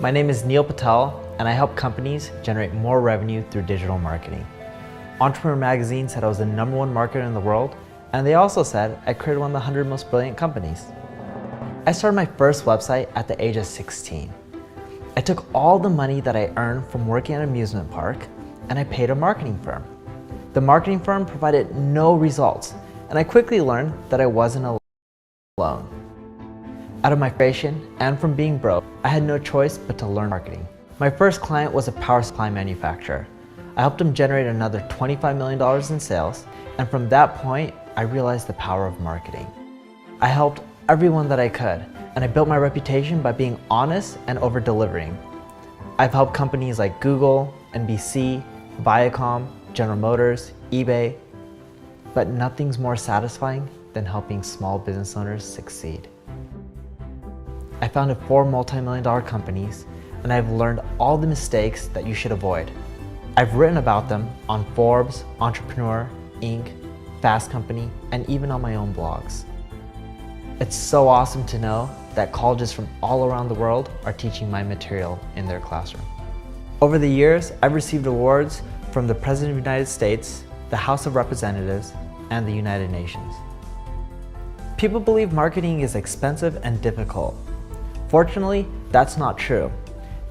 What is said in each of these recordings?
My name is Neil Patel, and I help companies generate more revenue through digital marketing. Entrepreneur Magazine said I was the #1 marketer in the world, and they also said I created one of the 100 most brilliant companies. I started my first website at the age of 16. I took all the money that I earned from working at an amusement park, and I paid a marketing firm. The marketing firm provided no results, and I quickly learned that I wasn't alone. Out of my frustration and from being broke, I had no choice but to learn marketing. My first client was a power supply manufacturer. I helped them generate another $25 million in sales, and from that point, I realized the power of marketing. I helped everyone that I could, and I built my reputation by being honest and over-delivering. I've helped companies like Google, NBC, Viacom, General Motors, eBay, but nothing's more satisfying than helping small business owners succeed. I founded 4 multi-million-dollar companies, and I've learned all the mistakes that you should avoid. I've written about them on Forbes, Entrepreneur, Inc., Fast Company, and even on my own blogs. It's so awesome to know that colleges from all around the world are teaching my material in their classroom. Over the years, I've received awards from the President of the United States, the House of Representatives, and the United Nations. People believe marketing is expensive and difficult. Fortunately, that's not true.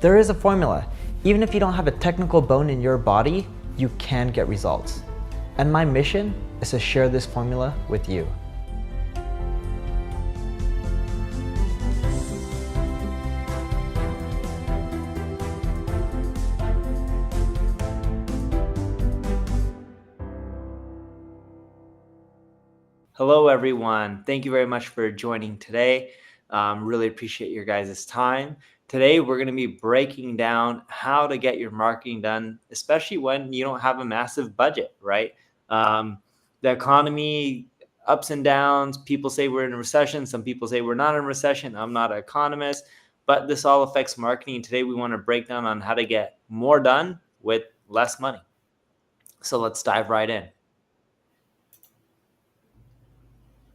There is a formula. Even if you don't have a technical bone in your body, you can get results. And my mission is to share this formula with you. Hello, everyone. Thank you very much for joining today. Really appreciate your guys' time. Today, we're going to be breaking down how to get your marketing done, especially when you don't have a massive budget, right? The economy, ups and downs. People say we're in a recession. Some people say we're not in a recession. I'm not an economist, but this all affects marketing. Today, we want to break down on how to get more done with less money. So let's dive right in.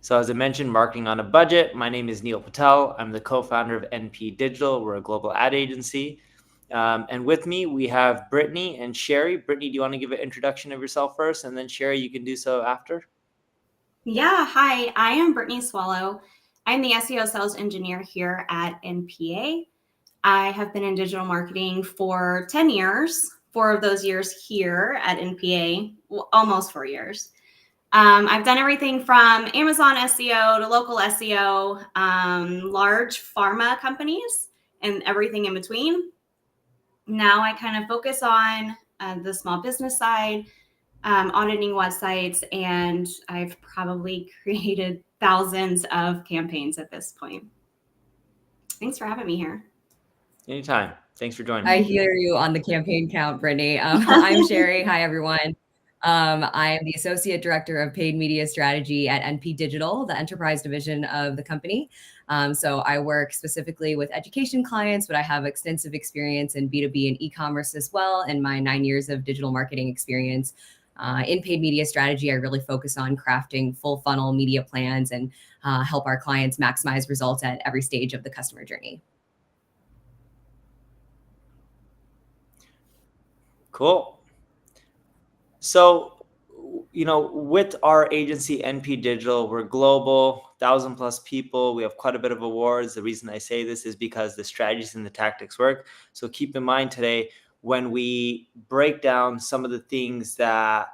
So as I mentioned, marketing on a budget. My name is Neil Patel. I'm the co-founder of NP Digital. We're a global ad agency. And with me, we have Brittany and Sherry. Brittany, do you want to give an introduction of yourself first? And then Sherry, you can do so after. Yeah, hi, I am Brittany Swallow. I'm the SEO sales engineer here at NPA. I have been in digital marketing for 10 years, 4 of those years here at NPA, well, almost 4 years. I've done everything from Amazon SEO to local SEO, large pharma companies, and everything in between. Now I kind of focus on the small business side, auditing websites, and I've probably created thousands of campaigns at this point. Thanks for having me here. Anytime. Thanks for joining. I hear you on the campaign count, Brittany. I'm Sherry. Hi, everyone. I am the Associate Director of Paid Media Strategy at NP Digital, the enterprise division of the company. So I work specifically with education clients, but I have extensive experience in B2B and e-commerce as well. And my 9 years of digital marketing experience in paid media strategy, I really focus on crafting full funnel media plans and help our clients maximize results at every stage of the customer journey. Cool. So, with our agency, NP Digital, we're global, 1,000+ people. We have quite a bit of awards. The reason I say this is because the strategies and the tactics work. So keep in mind today, when we break down some of the things that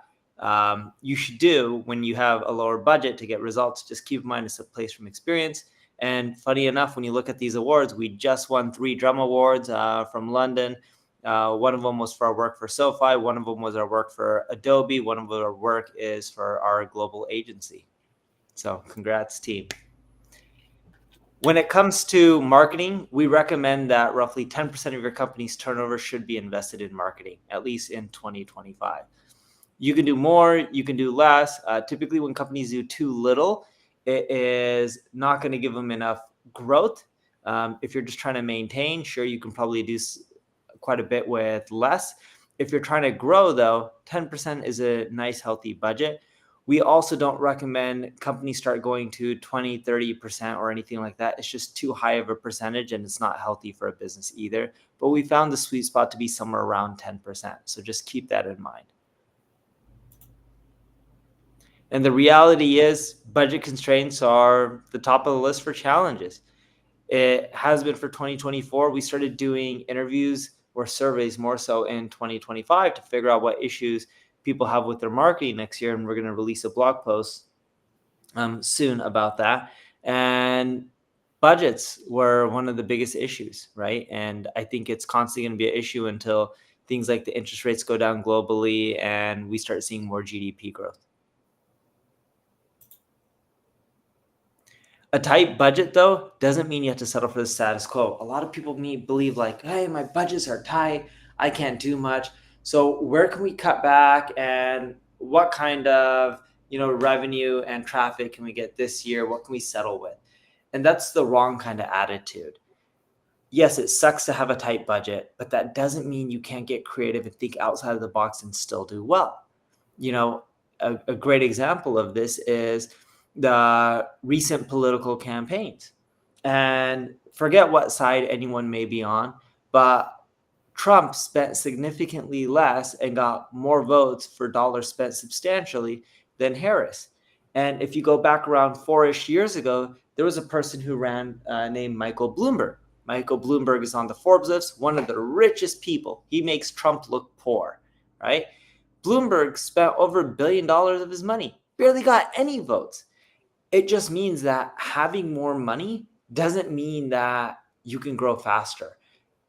you should do when you have a lower budget to get results, just keep in mind it's a place from experience. And funny enough, when you look at these awards, we just won 3 Drum Awards from London. One of them was for our work for SoFi. One of them was our work for Adobe. One of our work is for our global agency. So congrats, team. When it comes to marketing, we recommend that roughly 10% of your company's turnover should be invested in marketing, at least in 2025. You can do more, you can do less. Typically, when companies do too little, it is not going to give them enough growth. If you're just trying to maintain, sure, you can probably do quite a bit with less. If you're trying to grow, though, 10% is a nice, healthy budget. We also don't recommend companies start going to 20, 30% or anything like that. It's just too high of a percentage and it's not healthy for a business either. But we found the sweet spot to be somewhere around 10%. So just keep that in mind. And the reality is budget constraints are the top of the list for challenges. It has been for 2024. We started doing interviews or surveys more so in 2025 to figure out what issues people have with their marketing next year. And we're going to release a blog post soon about that. And budgets were one of the biggest issues, right? And I think it's constantly going to be an issue until things like the interest rates go down globally and we start seeing more GDP growth. A tight budget, though, doesn't mean you have to settle for the status quo. A lot of people believe like, hey, my budgets are tight. I can't do much. So where can we cut back and what kind of, revenue and traffic can we get this year? What can we settle with? And that's the wrong kind of attitude. Yes, it sucks to have a tight budget, but that doesn't mean you can't get creative and think outside of the box and still do well. A great example of this is the recent political campaigns. And forget what side anyone may be on, but Trump spent significantly less and got more votes for dollars spent substantially than Harris. And if you go back around 4-ish years ago, there was a person who ran named Michael Bloomberg. Michael Bloomberg is on the Forbes list, one of the richest people. He makes Trump look poor, right? Bloomberg spent over $1 billion of his money, barely got any votes. It just means that having more money doesn't mean that you can grow faster.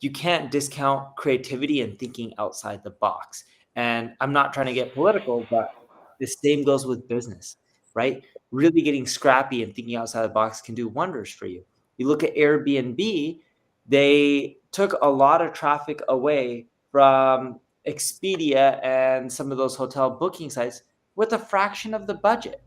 You can't discount creativity and thinking outside the box. And I'm not trying to get political, but the same goes with business, right? Really getting scrappy and thinking outside the box can do wonders for you. You look at Airbnb, they took a lot of traffic away from Expedia and some of those hotel booking sites with a fraction of the budget,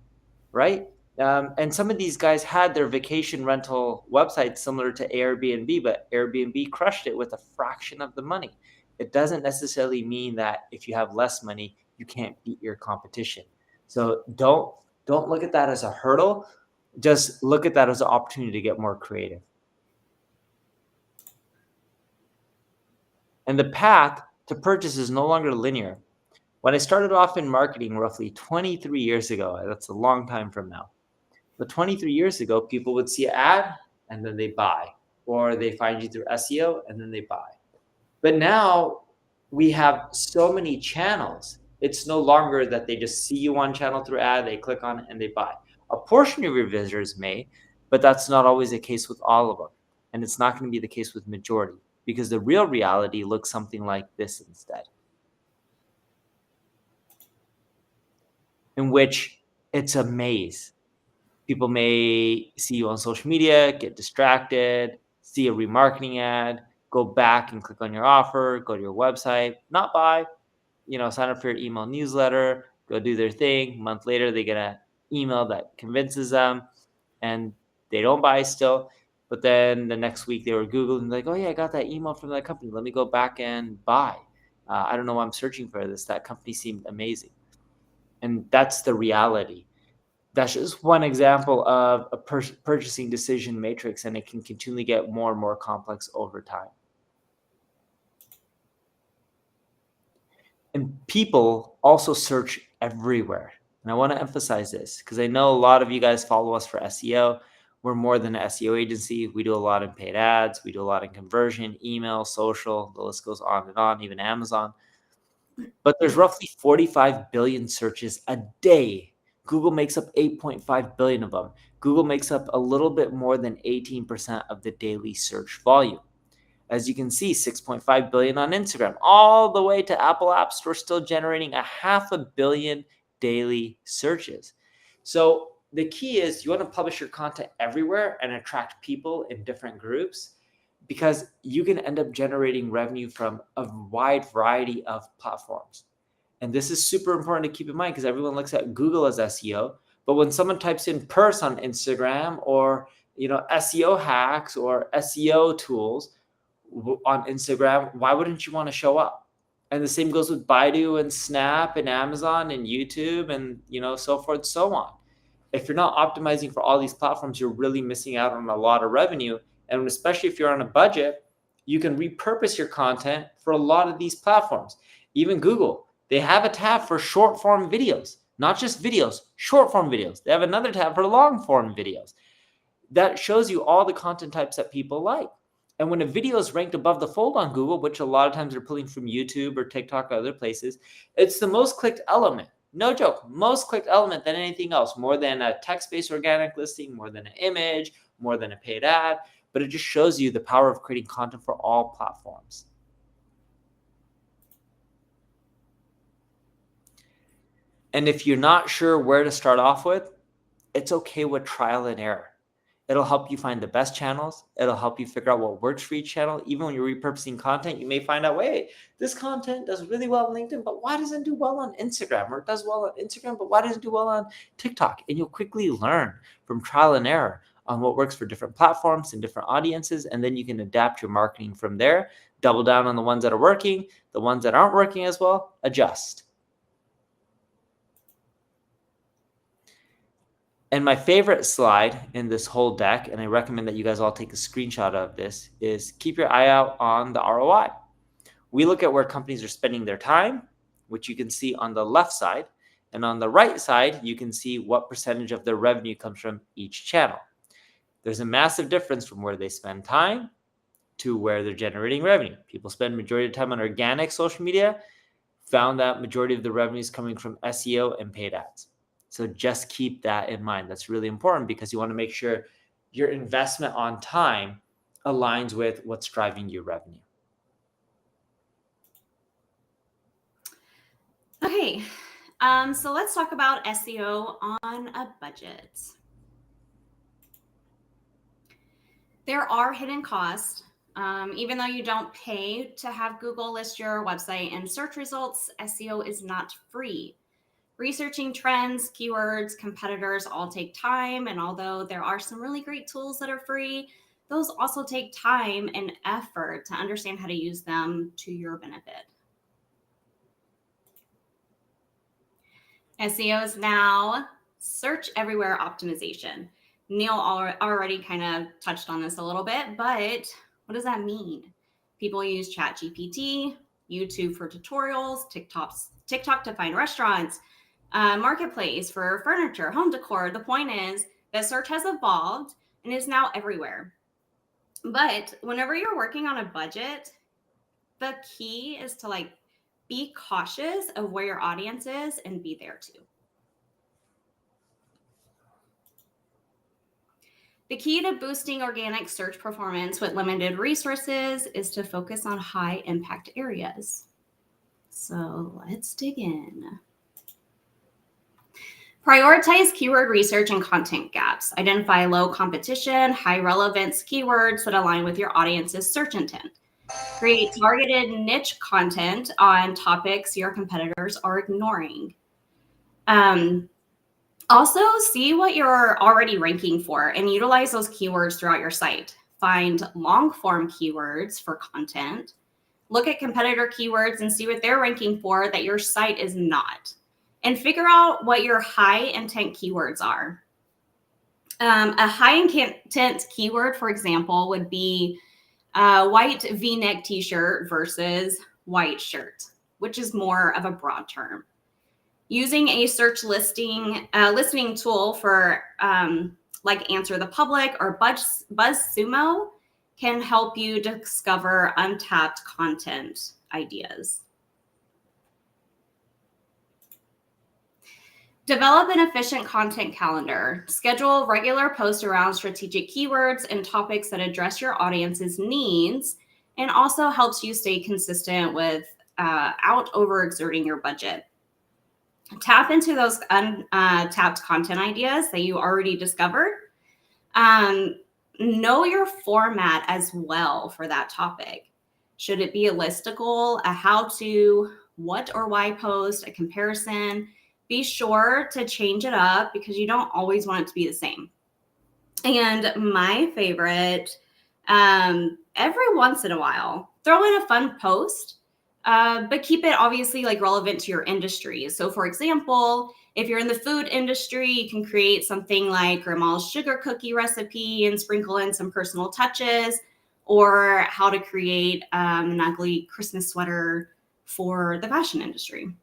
right? And some of these guys had their vacation rental websites similar to Airbnb, but Airbnb crushed it with a fraction of the money. It doesn't necessarily mean that if you have less money, you can't beat your competition. So don't look at that as a hurdle. Just look at that as an opportunity to get more creative. And the path to purchase is no longer linear. When I started off in marketing roughly 23 years ago, that's a long time from now. But 23 years ago, people would see an ad and then they buy, or they find you through SEO and then they buy. But now we have so many channels. It's no longer that they just see you on channel through ad, they click on it and they buy. A portion of your visitors may, but that's not always the case with all of them. And it's not going to be the case with majority, because the real reality looks something like this instead, in which it's a maze. People may see you on social media, get distracted, see a remarketing ad, go back and click on your offer, go to your website, not buy, sign up for your email newsletter, go do their thing. A month later, they get an email that convinces them and they don't buy still. But then the next week they were Googling like, oh yeah, I got that email from that company. Let me go back and buy. I don't know why I'm searching for this. That company seemed amazing. And that's the reality. That's just one example of a purchasing decision matrix, and it can continually get more and more complex over time. And people also search everywhere. And I want to emphasize this because I know a lot of you guys follow us for SEO. We're more than an SEO agency. We do a lot in paid ads. We do a lot in conversion, email, social. The list goes on and on, even Amazon. But there's roughly 45 billion searches a day. Google makes up 8.5 billion of them. Google makes up a little bit more than 18% of the daily search volume. As you can see, 6.5 billion on Instagram, all the way to Apple App Store, still generating 500 million daily searches. So the key is you want to publish your content everywhere and attract people in different groups, because you can end up generating revenue from a wide variety of platforms. And this is super important to keep in mind because everyone looks at Google as SEO. But when someone types in purse on Instagram or SEO hacks or SEO tools on Instagram, why wouldn't you want to show up? And the same goes with Baidu and Snap and Amazon and YouTube and, so forth, so on. If you're not optimizing for all these platforms, you're really missing out on a lot of revenue. And especially if you're on a budget, you can repurpose your content for a lot of these platforms. Even Google, they have a tab for short form videos, not just videos, short form videos. They have another tab for long form videos. That shows you all the content types that people like. And when a video is ranked above the fold on Google, which a lot of times they're pulling from YouTube or TikTok or other places, it's the most clicked element. No joke, most clicked element than anything else, more than a text-based organic listing, more than an image, more than a paid ad. But it just shows you the power of creating content for all platforms. And if you're not sure where to start off with, it's okay with trial and error. It'll help you find the best channels. It'll help you figure out what works for each channel. Even when you're repurposing content, you may find out, wait, this content does really well on LinkedIn, but why doesn't it do well on Instagram? Or it does well on Instagram, but why doesn't it do well on TikTok? And you'll quickly learn from trial and error on what works for different platforms and different audiences. And then you can adapt your marketing from there, double down on the ones that are working, the ones that aren't working as well, adjust. And my favorite slide in this whole deck, and I recommend that you guys all take a screenshot of this, is keep your eye out on the ROI. We look at where companies are spending their time, which you can see on the left side. And on the right side, you can see what percentage of their revenue comes from each channel. There's a massive difference from where they spend time to where they're generating revenue. People spend majority of time on organic social media, found that majority of the revenue is coming from SEO and paid ads. So just keep that in mind. That's really important because you want to make sure your investment on time aligns with what's driving your revenue. Okay, so let's talk about SEO on a budget. There are hidden costs. Even though you don't pay to have Google list your website in search results, SEO is not free. Researching trends, keywords, competitors all take time. And although there are some really great tools that are free, those also take time and effort to understand how to use them to your benefit. SEO is now search everywhere optimization. Neil already kind of touched on this a little bit, but what does that mean? People use ChatGPT, YouTube for tutorials, TikTok to find restaurants, Marketplace for furniture, home decor. The point is that search has evolved and is now everywhere. But whenever you're working on a budget, the key is to be cautious of where your audience is and be there too. The key to boosting organic search performance with limited resources is to focus on high impact areas. So let's dig in. Prioritize keyword research and content gaps. Identify low competition, high relevance keywords that align with your audience's search intent. Create targeted niche content on topics your competitors are ignoring. Also, see what you're already ranking for and utilize those keywords throughout your site. Find long form keywords for content. Look at competitor keywords and see what they're ranking for that your site is not. And figure out what your high intent keywords are. A high intent keyword, for example, would be white V-neck t-shirt versus white shirt, which is more of a broad term. Using a search listening tool for like Answer the Public or BuzzSumo can help you discover untapped content ideas. Develop an efficient content calendar. Schedule regular posts around strategic keywords and topics that address your audience's needs and also helps you stay consistent without overexerting your budget. Tap into those untapped content ideas that you already discovered. Know your format as well for that topic. Should it be a listicle, a how-to, what or why post, a comparison? Be sure to change it up because you don't always want it to be the same. And my favorite, every once in a while, throw in a fun post but keep it obviously like relevant to your industry. So for example, if you're in the food industry, you can create something like grandma's sugar cookie recipe and sprinkle in some personal touches, or how to create an ugly Christmas sweater for the fashion industry.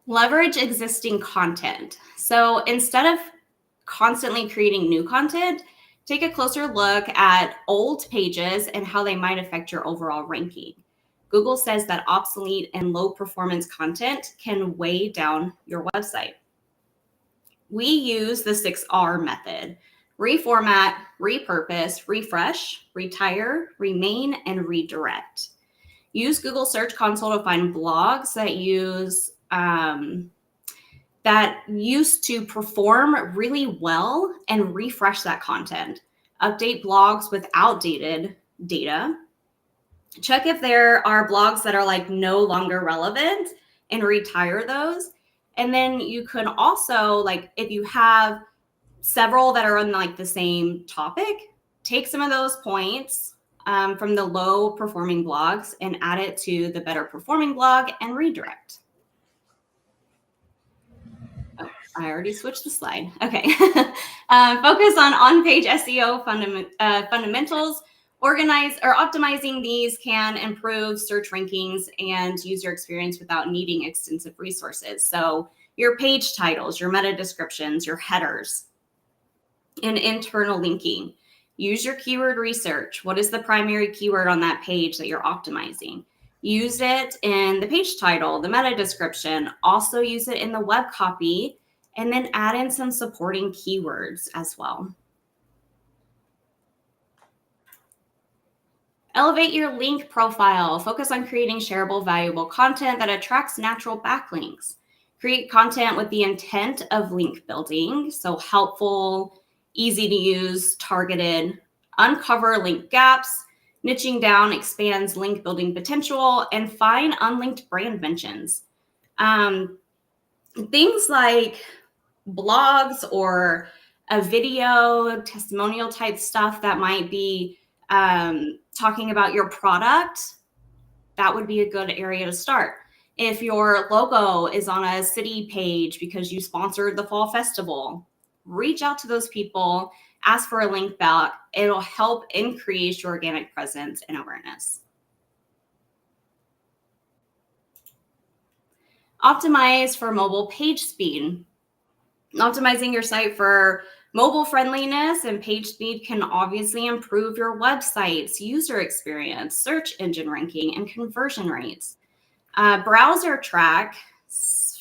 Leverage existing content. So instead of constantly creating new content, take a closer look at old pages and how they might affect your overall ranking. Google says that obsolete and low performance content can weigh down your website. We use the 6R method: reformat, repurpose, refresh, retire, remain, and redirect. Use Google Search Console to find blogs that used to perform really well and refresh that content. Update blogs with outdated data. Check if there are blogs that are like no longer relevant and retire those. And then you could also, like, if you have several that are on like the same topic, take some of those points from the low performing blogs and add it to the better performing blog and redirect. Oh, I already switched the slide. Okay. Focus on on-page SEO fundamentals. Organize or optimizing these can improve search rankings and user experience without needing extensive resources. So your page titles, your meta descriptions, your headers, and internal linking. Use your keyword research. What is the primary keyword on that page that you're optimizing? Use it in the page title, the meta description. Also use it in the web copy, and then add in some supporting keywords as well. Elevate your link profile. Focus on creating shareable, valuable content that attracts natural backlinks. Create content with the intent of link building, so helpful, easy to use, targeted. Uncover link gaps. Niching down expands link building potential, and find unlinked brand mentions. Things like blogs or a video, testimonial type stuff that might be talking about your product, that would be a good area to start. If your logo is on a city page because you sponsored the fall festival, reach out to those people, ask for a link back. It'll help increase your organic presence and awareness. Optimize for mobile page speed. Optimizing your site for mobile friendliness and page speed can obviously improve your website's user experience, search engine ranking, and conversion rates. BrowserTrack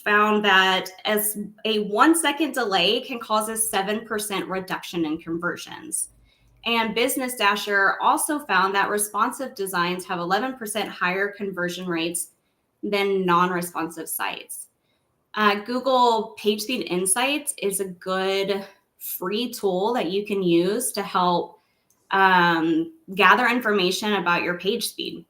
found that as a 1 second delay can cause a 7% reduction in conversions. And Business Dasher also found that responsive designs have 11% higher conversion rates than non-responsive sites. Google PageSpeed Insights is a good free tool that you can use to help gather information about your page speed.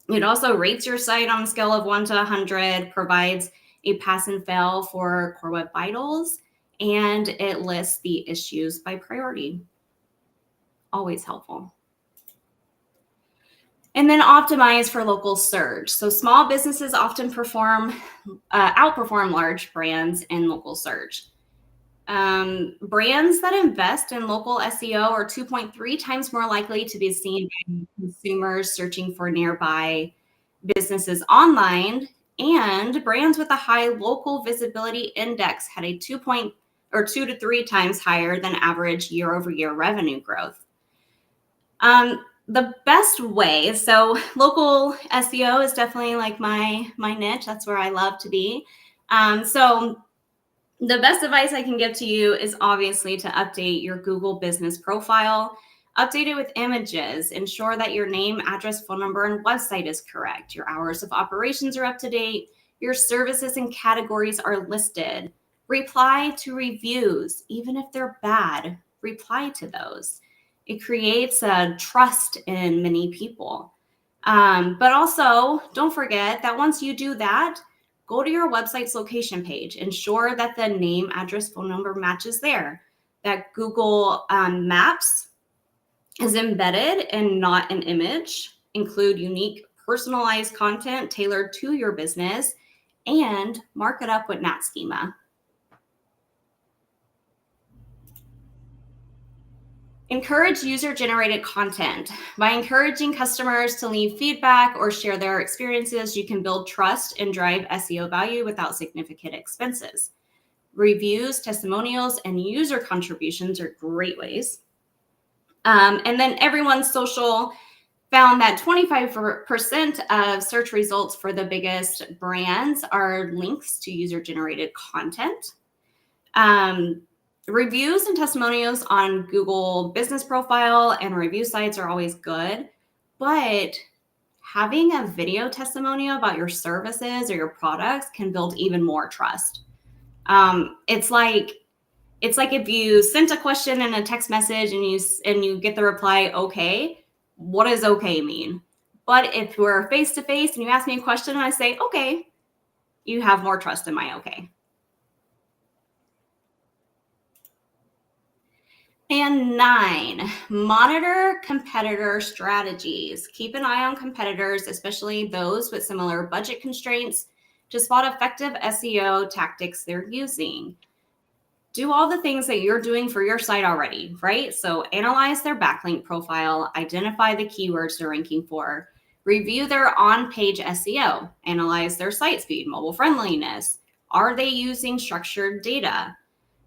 It also rates your site on a scale of 1 to 100, provides a pass and fail for Core Web Vitals, and it lists the issues by priority. Always helpful. And then optimize for local search. So small businesses often outperform large brands in local search. Brands that invest in local SEO are 2.3 times more likely to be seen by consumers searching for nearby businesses online. And brands with a high local visibility index had a 2 to 3 times higher than average year-over-year revenue growth. The best way, so local SEO is definitely like my niche. That's where I love to be. So the best advice I can give to you is obviously to update your Google business profile. Update it with images. Ensure that your name, address, phone number, and website is correct. Your hours of operations are up to date. Your services and categories are listed. Reply to reviews, even if they're bad. Reply to those. It creates a trust in many people. But also, don't forget that once you do that, go to your website's location page. Ensure that the name, address, phone number matches there. That Google Maps is embedded and not an image, include unique personalized content tailored to your business, and mark it up with Nat Schema. Encourage user-generated content. By encouraging customers to leave feedback or share their experiences, you can build trust and drive SEO value without significant expenses. Reviews, testimonials, and user contributions are great ways. And then Everyone's Social found that 25% of search results for the biggest brands are links to user-generated content. Reviews and testimonials on Google Business Profile and review sites are always good, but having a video testimonial about your services or your products can build even more trust. It's like if you sent a question in a text message and you get the reply, okay, what does okay mean? But if we're face to face and you ask me a question and I say, okay, you have more trust in my okay. And 9, monitor competitor strategies. Keep an eye on competitors, especially those with similar budget constraints, to spot effective SEO tactics they're using. Do all the things that you're doing for your site already, right? So analyze their backlink profile, identify the keywords they're ranking for, review their on-page SEO, analyze their site speed, mobile friendliness. Are they using structured data?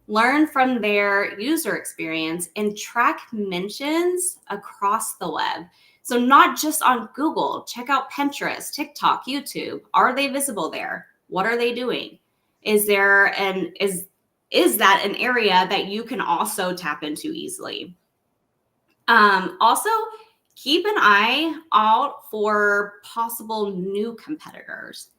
Learn from their user experience and track mentions across the web. So not just on Google, check out Pinterest, TikTok, YouTube. Are they visible there? What are they doing? Is that an area that you can also tap into easily? Also, keep an eye out for possible new competitors.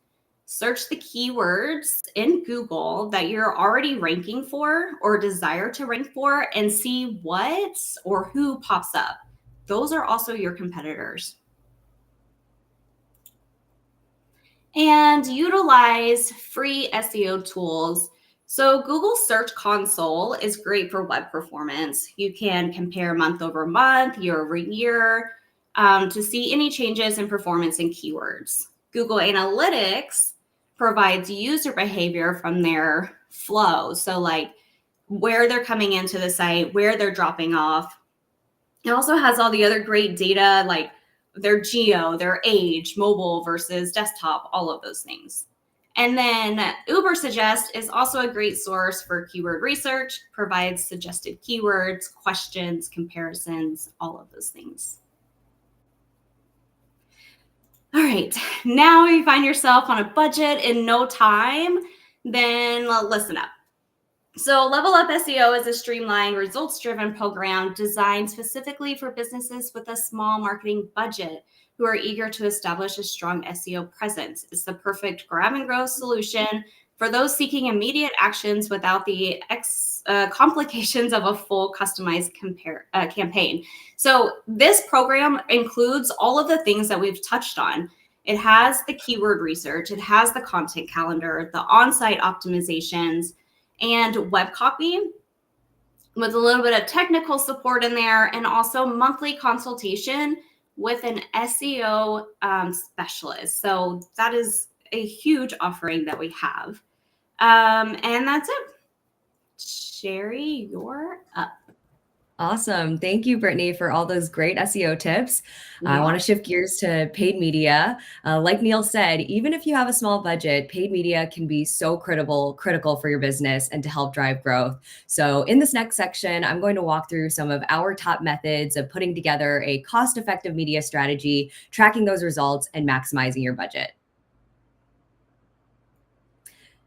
Search the keywords in Google that you're already ranking for or desire to rank for and see what or who pops up. Those are also your competitors. And utilize free SEO tools. So Google Search Console is great for web performance. You can compare month over month, year over year, to see any changes in performance and keywords. Google Analytics provides user behavior from their flow. So like where they're coming into the site, where they're dropping off. It also has all the other great data like their geo, their age, mobile versus desktop, all of those things. And then Ubersuggest is also a great source for keyword research, provides suggested keywords, questions, comparisons, all of those things. All right, now if you find yourself on a budget in no time, then listen up. So Level Up SEO is a streamlined, results-driven program designed specifically for businesses with a small marketing budget who are eager to establish a strong SEO presence. It's the perfect grab-and-go solution for those seeking immediate actions without the complications of a full customized campaign. So this program includes all of the things that we've touched on. It has the keyword research, it has the content calendar, the on-site optimizations, and web copy with a little bit of technical support in there, and also monthly consultation with an SEO specialist. So that is a huge offering that we have. And that's it. Sherry, you're up. Awesome. Thank you, Brittany, for all those great SEO tips. Yeah. I want to shift gears to paid media. Like Neil said, even if you have a small budget, paid media can be so critical for your business and to help drive growth. So in this next section, I'm going to walk through some of our top methods of putting together a cost-effective media strategy, tracking those results, and maximizing your budget.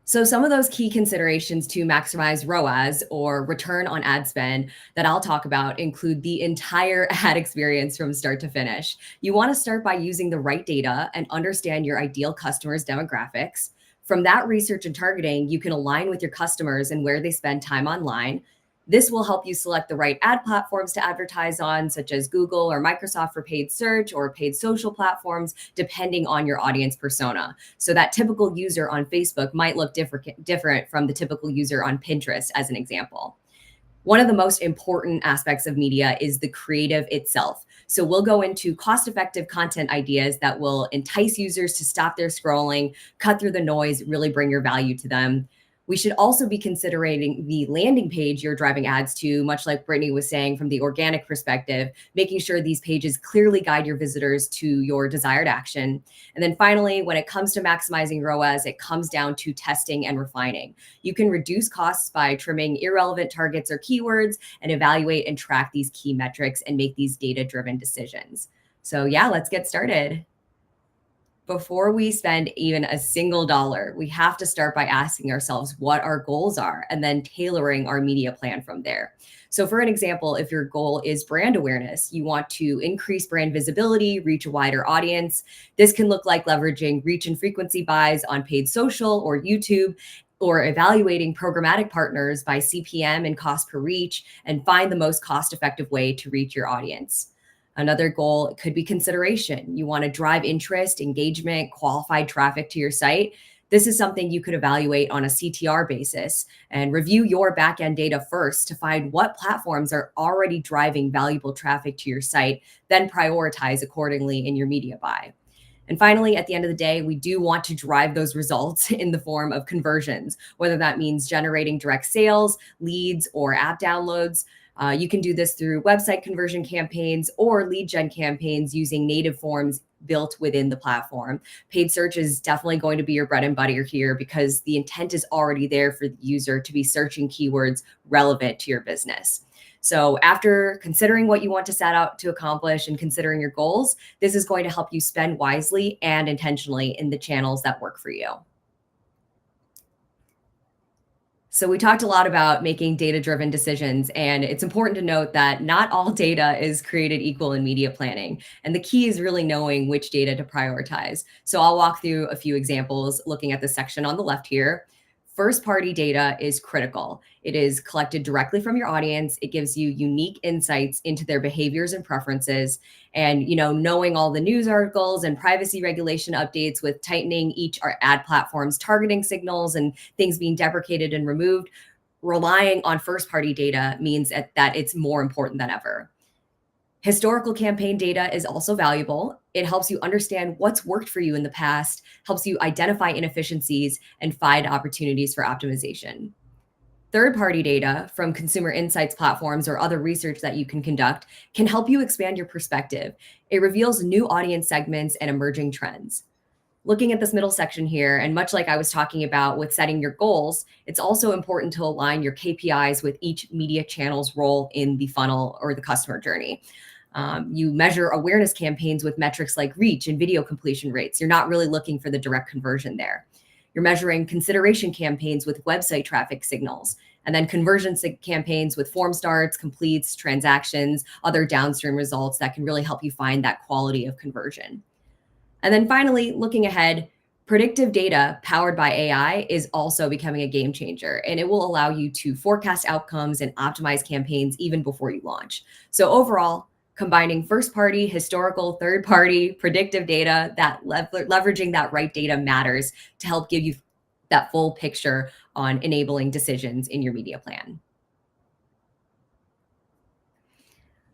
So some of those key considerations to maximize ROAS, or return on ad spend, that I'll talk about include the entire ad experience from start to finish. You want to start by using the right data and understand your ideal customers' demographics. From that research and targeting, you can align with your customers and where they spend time online. This will help you select the right ad platforms to advertise on, such as Google or Microsoft for paid search or paid social platforms, depending on your audience persona. So that typical user on Facebook might look different from the typical user on Pinterest, as an example. One of the most important aspects of media is the creative itself. So we'll go into cost-effective content ideas that will entice users to stop their scrolling, cut through the noise, really bring your value to them. We should also be considering the landing page you're driving ads to, much like Brittany was saying from the organic perspective, making sure these pages clearly guide your visitors to your desired action. And then finally, when it comes to maximizing ROAS, it comes down to testing and refining. You can reduce costs by trimming irrelevant targets or keywords and evaluate and track these key metrics and make these data-driven decisions. So yeah, let's get started. Before we spend even a single dollar, we have to start by asking ourselves what our goals are and then tailoring our media plan from there. So for an example, if your goal is brand awareness, you want to increase brand visibility, reach a wider audience. This can look like leveraging reach and frequency buys on paid social or YouTube, or evaluating programmatic partners by CPM and cost per reach and find the most cost-effective way to reach your audience. Another goal could be consideration. You want to drive interest, engagement, qualified traffic to your site. This is something you could evaluate on a CTR basis and review your backend data first to find what platforms are already driving valuable traffic to your site, then prioritize accordingly in your media buy. And finally, at the end of the day, we do want to drive those results in the form of conversions, whether that means generating direct sales, leads, or app downloads. You can do this through website conversion campaigns or lead gen campaigns using native forms built within the platform. Paid search is definitely going to be your bread and butter here because the intent is already there for the user to be searching keywords relevant to your business. So after considering what you want to set out to accomplish and considering your goals, this is going to help you spend wisely and intentionally in the channels that work for you. So we talked a lot about making data-driven decisions, and it's important to note that not all data is created equal in media planning. And the key is really knowing which data to prioritize. So I'll walk through a few examples looking at the section on the left here. First-party data is critical. It is collected directly from your audience. It gives you unique insights into their behaviors and preferences. And knowing all the news articles and privacy regulation updates with tightening each ad platform's targeting signals and things being deprecated and removed, relying on first-party data means that it's more important than ever. Historical campaign data is also valuable. It helps you understand what's worked for you in the past, helps you identify inefficiencies, and find opportunities for optimization. Third-party data from consumer insights platforms or other research that you can conduct can help you expand your perspective. It reveals new audience segments and emerging trends. Looking at this middle section here, and much like I was talking about with setting your goals, it's also important to align your KPIs with each media channel's role in the funnel or the customer journey. You measure awareness campaigns with metrics like reach and video completion rates. You're not really looking for the direct conversion there. You're measuring consideration campaigns with website traffic signals, and then conversion campaigns with form starts, completes, transactions, other downstream results that can really help you find that quality of conversion. And then finally, looking ahead, predictive data powered by AI is also becoming a game changer, and it will allow you to forecast outcomes and optimize campaigns even before you launch. So overall, combining first-party, historical, third-party, predictive data, that leveraging that right data matters to help give you that full picture on enabling decisions in your media plan.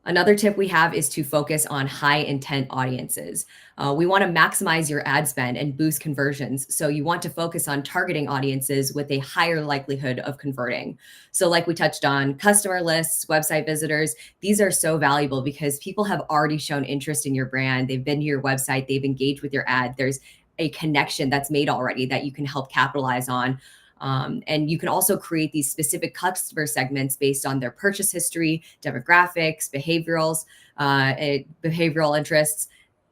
Another tip we have is to focus on high intent audiences. We want to maximize your ad spend and boost conversions. So you want to focus on targeting audiences with a higher likelihood of converting. So like we touched on, customer lists, website visitors, these are so valuable because people have already shown interest in your brand. They've been to your website, they've engaged with your ad. There's a connection that's made already that you can help capitalize on. And you can also create these specific customer segments based on their purchase history, demographics, behavioral interests,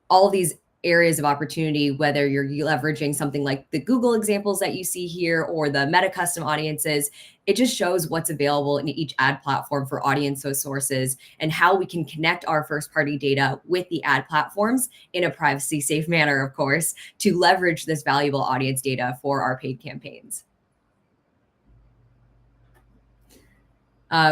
all these areas of opportunity, whether you're leveraging something like the Google examples that you see here or the Meta custom audiences. It just shows what's available in each ad platform for audience sources and how we can connect our first party data with the ad platforms in a privacy safe manner, of course, to leverage this valuable audience data for our paid campaigns.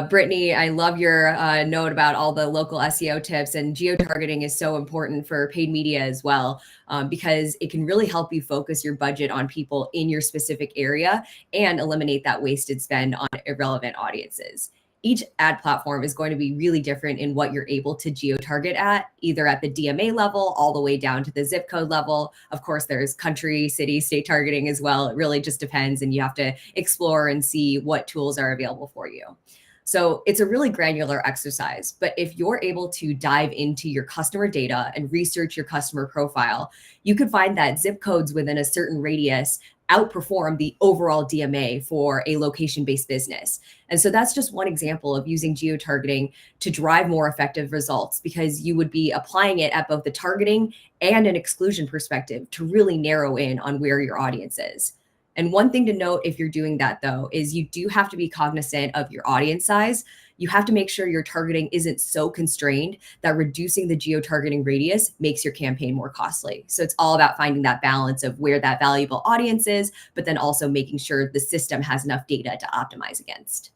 Brittany, I love your note about all the local SEO tips, and geo-targeting is so important for paid media as well, because it can really help you focus your budget on people in your specific area and eliminate that wasted spend on irrelevant audiences. each ad platform is going to be really different in what you're able to geo-target at, either at the DMA level, all the way down to the zip code level. Of course, there's country, city, state targeting as well. It really just depends, and you have to explore and see what tools are available for you. So it's a really granular exercise, but if you're able to dive into your customer data and research your customer profile, you could find that zip codes within a certain radius outperform the overall DMA for a location-based business. And so that's just one example of using geo-targeting to drive more effective results, because you would be applying it at both the targeting and an exclusion perspective to really narrow in on where your audience is. And one thing to note if you're doing that, though, is you do have to be cognizant of your audience size. You have to make sure your targeting isn't so constrained that reducing the geo-targeting radius makes your campaign more costly. So it's all about finding that balance of where that valuable audience is, but then also making sure the system has enough data to optimize against.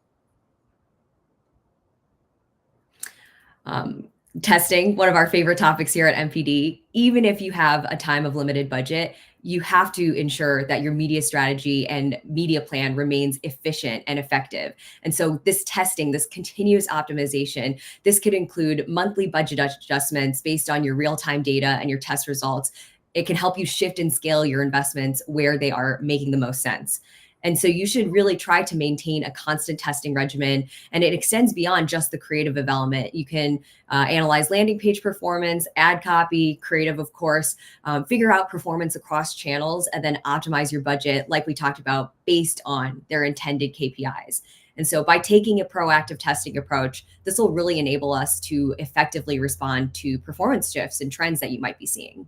Testing, one of our favorite topics here at NPD. Even if you have a time of limited budget, you have to ensure that your media strategy and media plan remains efficient and effective. And so this testing, this continuous optimization, this could include monthly budget adjustments based on your real-time data and your test results. It can help you shift and scale your investments where they are making the most sense. And so you should really try to maintain a constant testing regimen, and it extends beyond just the creative development. You can analyze landing page performance, ad copy, creative, of course, figure out performance across channels, and then optimize your budget, like we talked about, based on their intended KPIs. And so by taking a proactive testing approach, this will really enable us to effectively respond to performance shifts and trends that you might be seeing.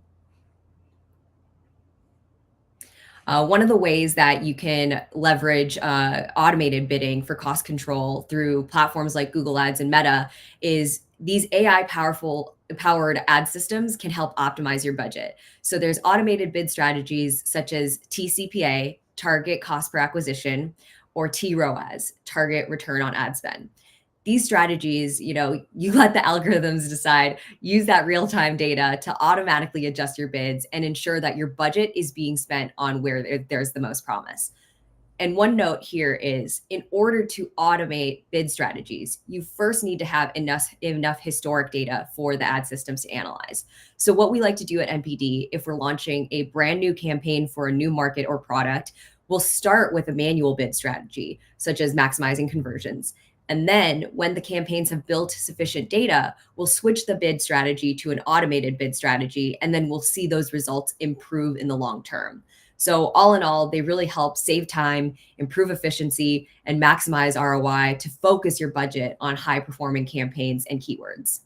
One of the ways that you can leverage automated bidding for cost control through platforms like Google Ads and Meta is these AI powered ad systems can help optimize your budget. So there's automated bid strategies such as TCPA, target cost per acquisition, or TROAS, target return on ad spend. These strategies, you let the algorithms decide, use that real-time data to automatically adjust your bids and ensure that your budget is being spent on where there's the most promise. And one note here is, in order to automate bid strategies, you first need to have enough historic data for the ad systems to analyze. So what we like to do at NPD, if we're launching a brand new campaign for a new market or product, we'll start with a manual bid strategy, such as maximizing conversions. And then when the campaigns have built sufficient data, we'll switch the bid strategy to an automated bid strategy, and then we'll see those results improve in the long term. So all in all, they really help save time, improve efficiency, and maximize ROI to focus your budget on high-performing campaigns and keywords.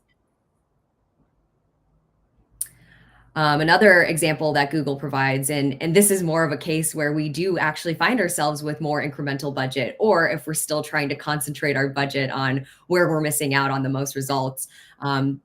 Another example that Google provides, and this is more of a case where we do actually find ourselves with more incremental budget, or if we're still trying to concentrate our budget on where we're missing out on the most results,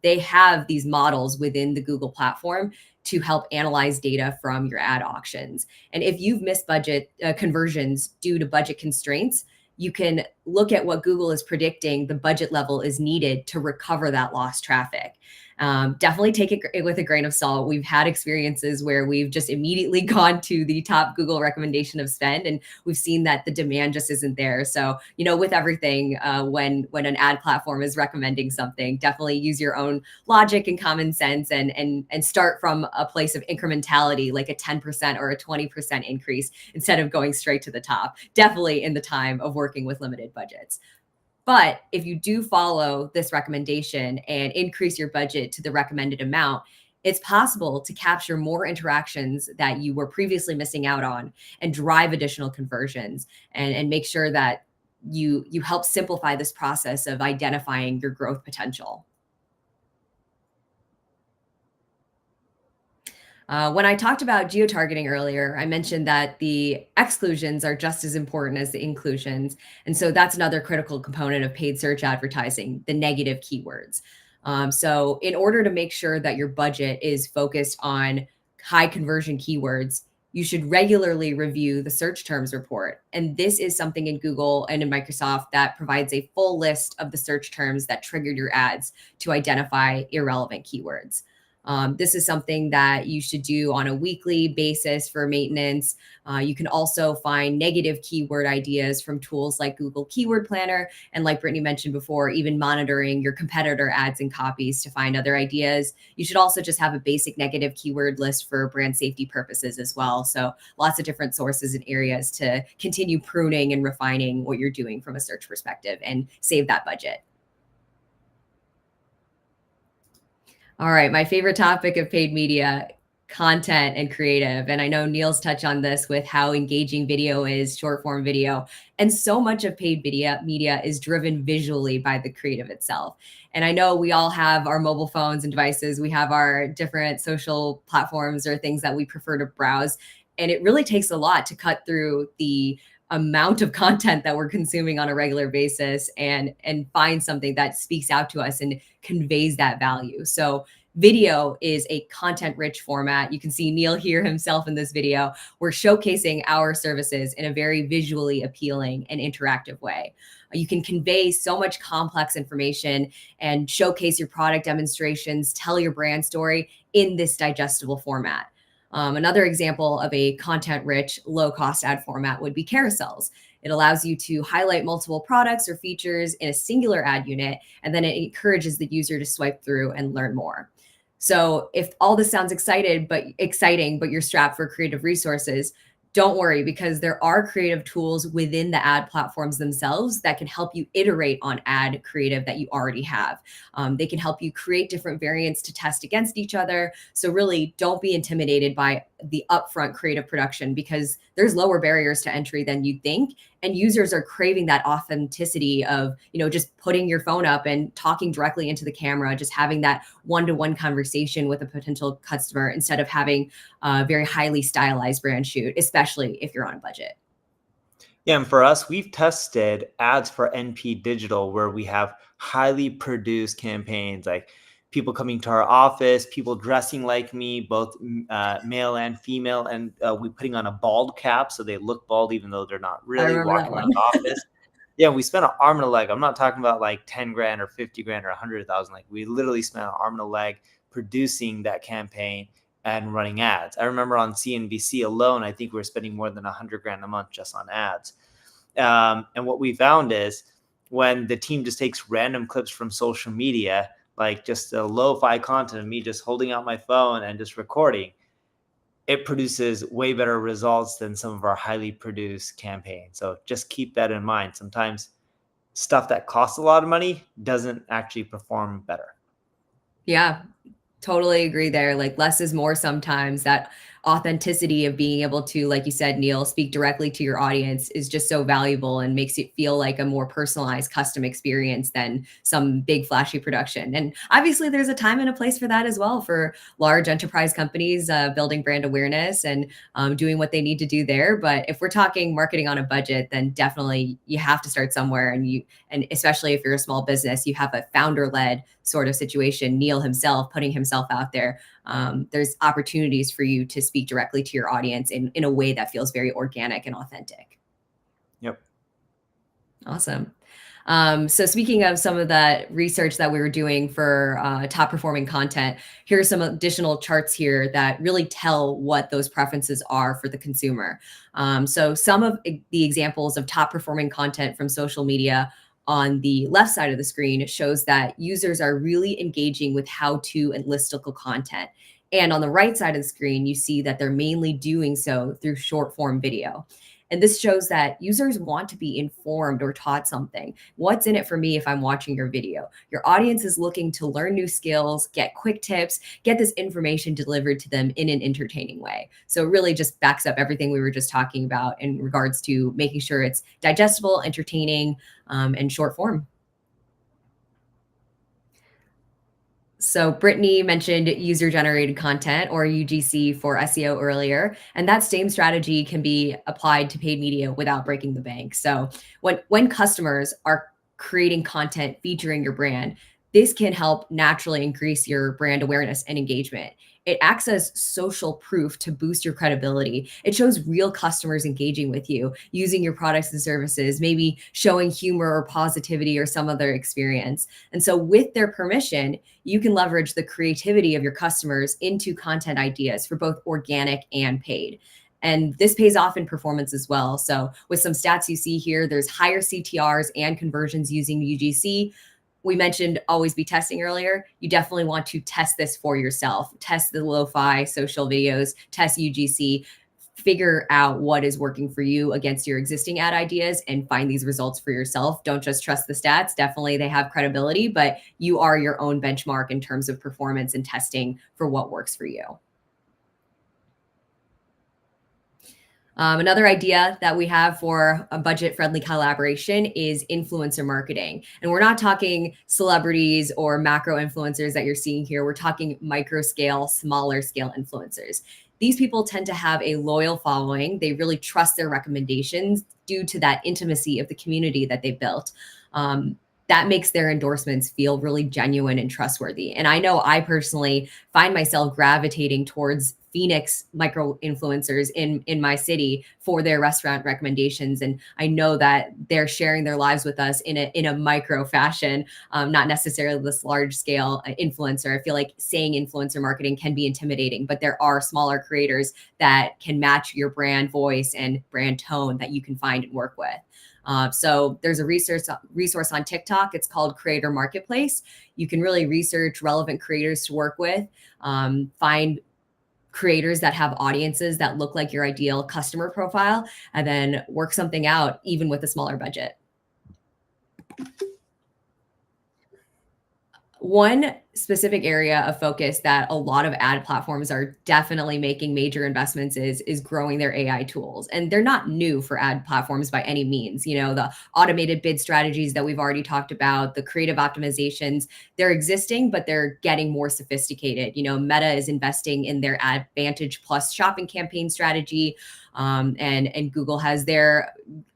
they have these models within the Google platform to help analyze data from your ad auctions. And if you've missed budget conversions due to budget constraints, you can look at what Google is predicting the budget level is needed to recover that lost traffic. Definitely take it with a grain of salt. We've had experiences where we've just immediately gone to the top Google recommendation of spend, and we've seen that the demand just isn't there. So, with everything, when an ad platform is recommending something, definitely use your own logic and common sense and start from a place of incrementality, like a 10% or a 20% increase, instead of going straight to the top, definitely in the time of working with limited budgets. But if you do follow this recommendation and increase your budget to the recommended amount, it's possible to capture more interactions that you were previously missing out on and drive additional conversions and make sure that you help simplify this process of identifying your growth potential. When I talked about geo-targeting earlier, I mentioned that the exclusions are just as important as the inclusions. And so that's another critical component of paid search advertising, the negative keywords. So in order to make sure that your budget is focused on high conversion keywords, you should regularly review the search terms report. And this is something in Google and in Microsoft that provides a full list of the search terms that triggered your ads to identify irrelevant keywords. This is something that you should do on a weekly basis for maintenance. You can also find negative keyword ideas from tools like Google Keyword Planner. And like Brittany mentioned before, even monitoring your competitor ads and copies to find other ideas. You should also just have a basic negative keyword list for brand safety purposes as well. So lots of different sources and areas to continue pruning and refining what you're doing from a search perspective and save that budget. All right, my favorite topic of paid media, content and creative. And I know Neil's touched on this with how engaging video is, short form video. And so much of paid media is driven visually by the creative itself. And I know we all have our mobile phones and devices. We have our different social platforms or things that we prefer to browse. And it really takes a lot to cut through the amount of content that we're consuming on a regular basis and find something that speaks out to us and conveys that value. So video is a content rich format. You can see Neil here himself in this video. We're showcasing our services in a very visually appealing and interactive way. You can convey so much complex information and showcase your product demonstrations, tell your brand story in this digestible format. Another example of a content-rich, low-cost ad format would be carousels. It allows you to highlight multiple products or features in a singular ad unit, and then it encourages the user to swipe through and learn more. So if all this sounds exciting, but you're strapped for creative resources, don't worry, because there are creative tools within the ad platforms themselves that can help you iterate on ad creative that you already have. They can help you create different variants to test against each other. So really don't be intimidated by the upfront creative production, because there's lower barriers to entry than you'd think. And users are craving that authenticity of, just putting your phone up and talking directly into the camera, just having that one-to-one conversation with a potential customer instead of having a very highly stylized brand shoot, especially if you're on a budget. Yeah, and for us, we've tested ads for NP Digital where we have highly produced campaigns, like people coming to our office, people dressing like me, both male and female, and we putting on a bald cap so they look bald even though they're not really walking around the office. Yeah, we spent an arm and a leg. I'm not talking about like 10 grand or 50 grand or 100,000. Like we literally spent an arm and a leg producing that campaign and running ads. I remember on CNBC alone, I think we were spending more than 100 grand a month just on ads. And what we found is when the team just takes random clips from social media, like just a lo-fi content of me just holding out my phone and just recording, it produces way better results than some of our highly produced campaigns. So just keep that in mind. Sometimes stuff that costs a lot of money doesn't actually perform better. Yeah, totally agree there. Like less is more sometimes. That authenticity of being able to, like you said, Neil, speak directly to your audience is just so valuable and makes it feel like a more personalized custom experience than some big flashy production. And obviously there's a time and a place for that as well for large enterprise companies building brand awareness and doing what they need to do there. But if we're talking marketing on a budget, then definitely you have to start somewhere. And especially if you're a small business, you have a founder-led sort of situation, Neil himself putting himself out there. There's opportunities for you to speak directly to your audience in a way that feels very organic and authentic. Yep. Awesome. So speaking of some of that research that we were doing for top performing content, here are some additional charts here that really tell what those preferences are for the consumer. So some of the examples of top performing content from social media on the left side of the screen shows that users are really engaging with how-to and listicle content. And on the right side of the screen, you see that they're mainly doing so through short form video. And this shows that users want to be informed or taught something. What's in it for me if I'm watching your video? Your audience is looking to learn new skills, get quick tips, get this information delivered to them in an entertaining way. So it really just backs up everything we were just talking about in regards to making sure it's digestible, entertaining, and short form. So Brittany mentioned user-generated content or UGC for SEO earlier, and that same strategy can be applied to paid media without breaking the bank. So when customers are creating content featuring your brand, this can help naturally increase your brand awareness and engagement. it acts as social proof to boost your credibility. It shows real customers engaging with you, using your products and services, maybe showing humor or positivity or some other experience. And so with their permission, you can leverage the creativity of your customers into content ideas for both organic and paid. And this pays off in performance as well. So with some stats you see here, there's higher CTRs and conversions using UGC. We mentioned always be testing earlier. You definitely want to test this for yourself. Test the lo-fi social videos, test UGC, figure out what is working for you against your existing ad ideas and find these results for yourself. Don't just trust the stats. Definitely they have credibility, but you are your own benchmark in terms of performance and testing for what works for you. Another idea that we have for a budget-friendly collaboration is influencer marketing. And we're not talking celebrities or macro influencers that you're seeing here. We're talking micro scale, smaller scale influencers. These people tend to have a loyal following. They really trust their recommendations due to that intimacy of the community that they built. That makes their endorsements feel really genuine and trustworthy. And I know I personally find myself gravitating towards Phoenix micro influencers in my city for their restaurant recommendations. And I know that they're sharing their lives with us in a micro fashion, not necessarily this large scale influencer. I feel like saying influencer marketing can be intimidating, but there are smaller creators that can match your brand voice and brand tone that you can find and work with. So there's a resource on TikTok. It's called Creator Marketplace. You can really research relevant creators to work with, find creators that have audiences that look like your ideal customer profile, and then work something out even with a smaller budget. One specific area of focus that a lot of ad platforms are definitely making major investments is growing their AI tools. And they're not new for ad platforms by any means. You know, the automated bid strategies that we've already talked about, the creative optimizations, they're existing, but they're getting more sophisticated. You know, Meta is investing in their Advantage Plus shopping campaign strategy, and Google has their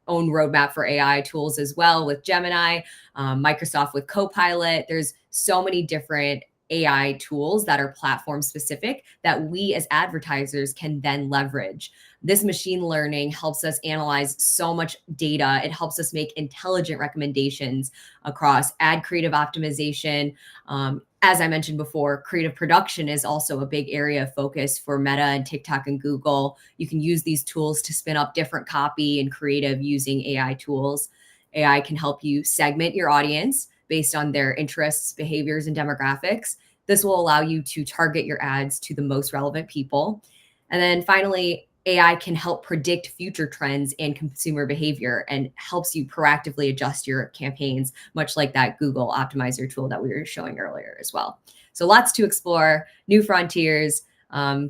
own roadmap for AI tools as well with Gemini, Microsoft with Copilot. There's so many different AI tools that are platform specific that we as advertisers can then leverage. This machine learning helps us analyze so much data. It helps us make intelligent recommendations across ad creative optimization. As I mentioned before, creative production is also a big area of focus for Meta and TikTok and Google. You can use these tools to spin up different copy and creative using AI tools. AI can help you segment your audience based on their interests, behaviors, and demographics. This will allow you to target your ads to the most relevant people. And then finally, AI can help predict future trends and consumer behavior and helps you proactively adjust your campaigns, much like that Google Optimizer tool that we were showing earlier as well. So lots to explore, new frontiers.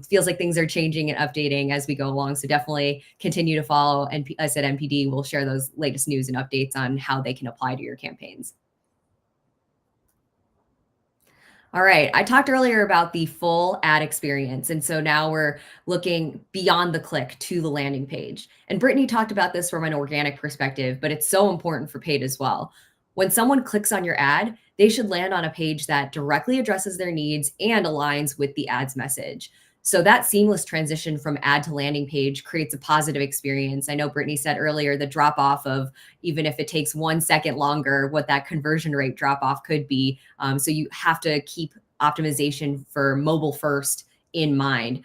Feels like things are changing and updating as we go along. So definitely continue to follow. And us at NPD will share those latest news and updates on how they can apply to your campaigns. All right, I talked earlier about the full ad experience. And so now we're looking beyond the click to the landing page. And Brittany talked about this from an organic perspective, but it's so important for paid as well. When someone clicks on your ad, they should land on a page that directly addresses their needs and aligns with the ad's message. So that seamless transition from ad to landing page creates a positive experience. I know Brittany said earlier, the drop off of even if it takes 1 second longer, what that conversion rate drop off could be. So you have to keep optimization for mobile first in mind.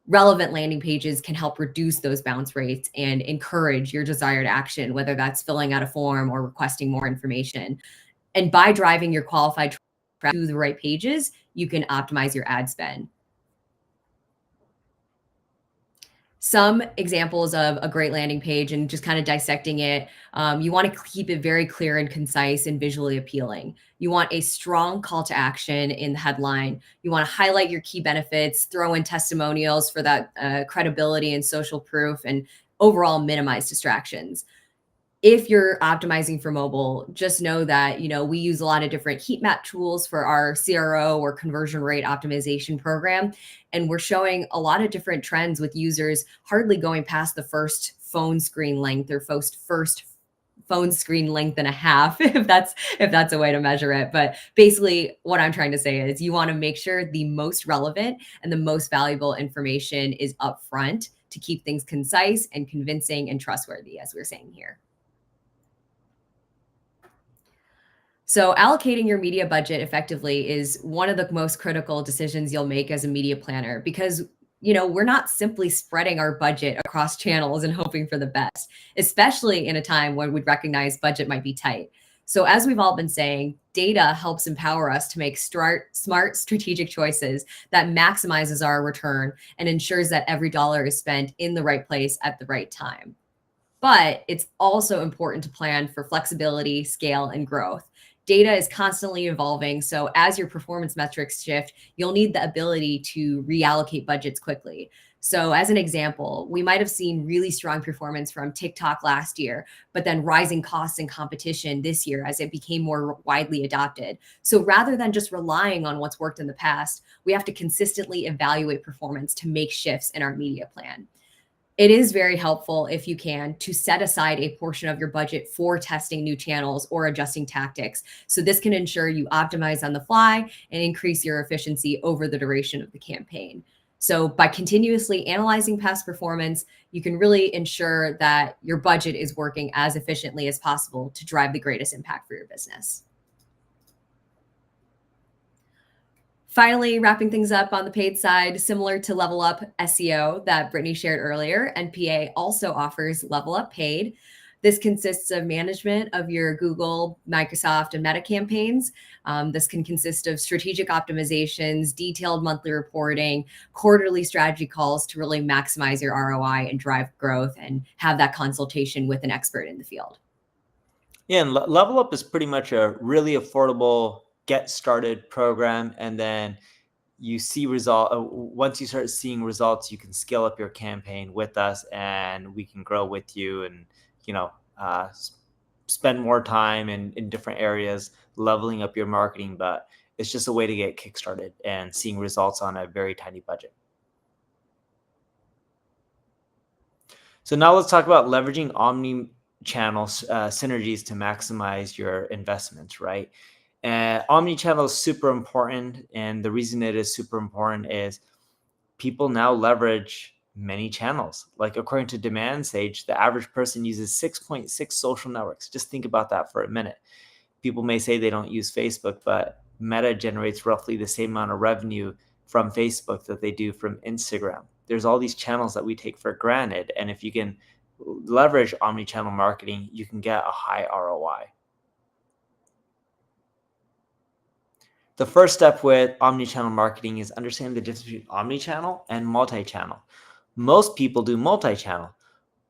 Relevant landing pages can help reduce those bounce rates and encourage your desired action, whether that's filling out a form or requesting more information. And by driving your qualified traffic to the right pages, you can optimize your ad spend. Some examples of a great landing page and just kind of dissecting it. You want to keep it very clear and concise and visually appealing. You want a strong call to action in the headline. You want to highlight your key benefits, throw in testimonials for that credibility and social proof, and overall minimize distractions. If you're optimizing for mobile, just know that, we use a lot of different heat map tools for our CRO or conversion rate optimization program. And we're showing a lot of different trends with users hardly going past the first phone screen length or first phone screen length and a half, if that's a way to measure it. But basically what I'm trying to say is you want to make sure the most relevant and the most valuable information is upfront to keep things concise and convincing and trustworthy, as we're saying here. So allocating your media budget effectively is one of the most critical decisions you'll make as a media planner, because we're not simply spreading our budget across channels and hoping for the best, especially in a time when we recognize budget might be tight. So as we've all been saying, data helps empower us to make smart strategic choices that maximizes our return and ensures that every dollar is spent in the right place at the right time. But it's also important to plan for flexibility, scale, and growth. Data is constantly evolving, so as your performance metrics shift, you'll need the ability to reallocate budgets quickly. So as an example, we might have seen really strong performance from TikTok last year, but then rising costs and competition this year as it became more widely adopted. So rather than just relying on what's worked in the past, we have to consistently evaluate performance to make shifts in our media plan. It is very helpful, if you can, to set aside a portion of your budget for testing new channels or adjusting tactics. So this can ensure you optimize on the fly and increase your efficiency over the duration of the campaign. So by continuously analyzing past performance, you can really ensure that your budget is working as efficiently as possible to drive the greatest impact for your business. Finally, wrapping things up on the paid side, similar to Level Up SEO that Brittany shared earlier, NPA also offers Level Up Paid. This consists of management of your Google, Microsoft, and Meta campaigns. This can consist of strategic optimizations, detailed monthly reporting, quarterly strategy calls to really maximize your ROI and drive growth, and have that consultation with an expert in the field. Yeah, and Level Up is pretty much a really affordable get started program, and then you see once you start seeing results, you can scale up your campaign with us, and we can grow with you, and spend more time in different areas leveling up your marketing. But it's just a way to get kickstarted and seeing results on a very tiny budget. So now let's talk about leveraging omni-channel synergies to maximize your investments, right? Omni-channel is super important, and the reason it is super important is people now leverage many channels. Like according to Demand Sage, the average person uses 6.6 social networks. Just think about that for a minute. People may say they don't use Facebook, but Meta generates roughly the same amount of revenue from Facebook that they do from Instagram. There's all these channels that we take for granted, and if you can leverage omni-channel marketing, you can get a high ROI. The first step with omni-channel marketing is understanding the difference between omni-channel and multi-channel. Most people do multi-channel.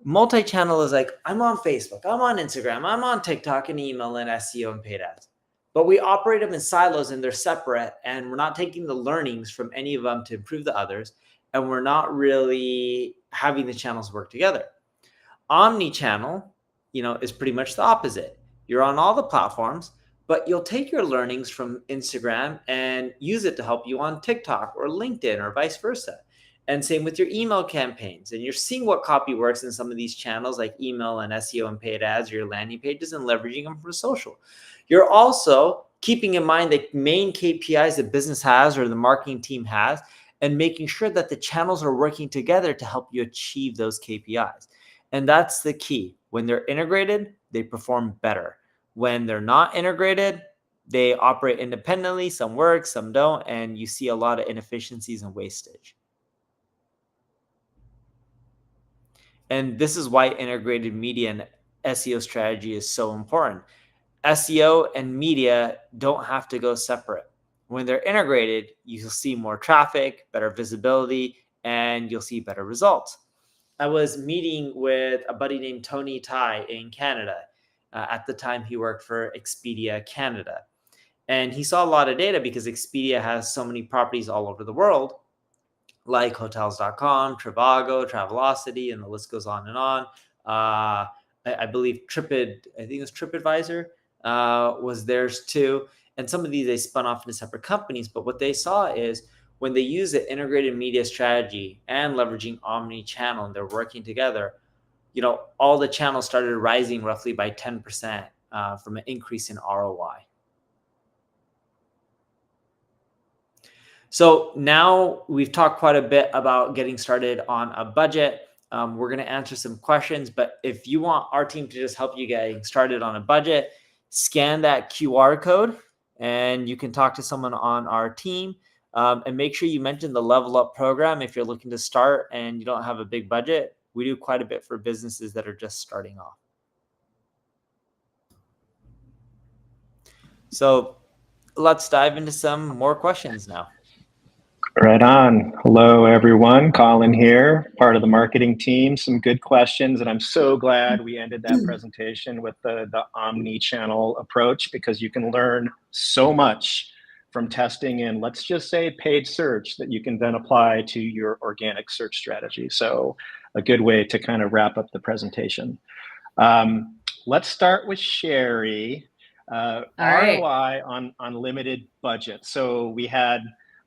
Multi-channel is like, I'm on Facebook, I'm on Instagram, I'm on TikTok and email and SEO and paid ads. But we operate them in silos and they're separate, and we're not taking the learnings from any of them to improve the others, and we're not really having the channels work together. Omni-channel, is pretty much the opposite. You're on all the platforms, but you'll take your learnings from Instagram and use it to help you on TikTok or LinkedIn or vice versa. And same with your email campaigns. And you're seeing what copy works in some of these channels like email and SEO and paid ads, or your landing pages, and leveraging them for social. You're also keeping in mind the main KPIs the business has or the marketing team has, and making sure that the channels are working together to help you achieve those KPIs. And that's the key. When they're integrated, they perform better. When they're not integrated, they operate independently. Some work, some don't, and you see a lot of inefficiencies and wastage. And this is why integrated media and SEO strategy is so important. SEO and media don't have to go separate. When they're integrated, you'll see more traffic, better visibility, and you'll see better results. I was meeting with a buddy named Tony Tai in Canada. At the time, he worked for Expedia Canada. And he saw a lot of data because Expedia has so many properties all over the world, like Hotels.com, Trivago, Travelocity, and the list goes on and on. I believe TripAdvisor was theirs too. And some of these they spun off into separate companies. But what they saw is when they use the integrated media strategy and leveraging omni-channel and they're working together, all the channels started rising roughly by 10% from an increase in ROI. So now we've talked quite a bit about getting started on a budget. We're going to answer some questions, but if you want our team to just help you getting started on a budget, scan that QR code and you can talk to someone on our team. And make sure you mention the Level Up program if you're looking to start and you don't have a big budget. We do quite a bit for businesses that are just starting off. So let's dive into some more questions now. Right on. Hello, everyone. Colin here, part of the marketing team. Some good questions, and I'm so glad we ended that presentation with the omni-channel approach, because you can learn so much from testing in, let's just say, paid search that you can then apply to your organic search strategy. So a good way to kind of wrap up the presentation. Let's start with Sherry. All right. ROI on limited budget. So we had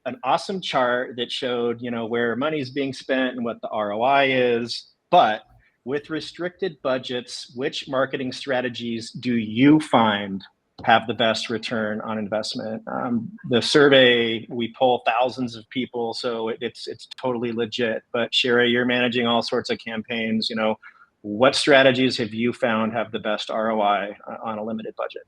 an awesome chart that showed, where money is being spent and what the ROI is. But with restricted budgets, which marketing strategies do you find have the best return on investment? The survey, we poll thousands of people, so it's totally legit. But Sherry, you're managing all sorts of campaigns. What strategies have you found have the best ROI on a limited budget?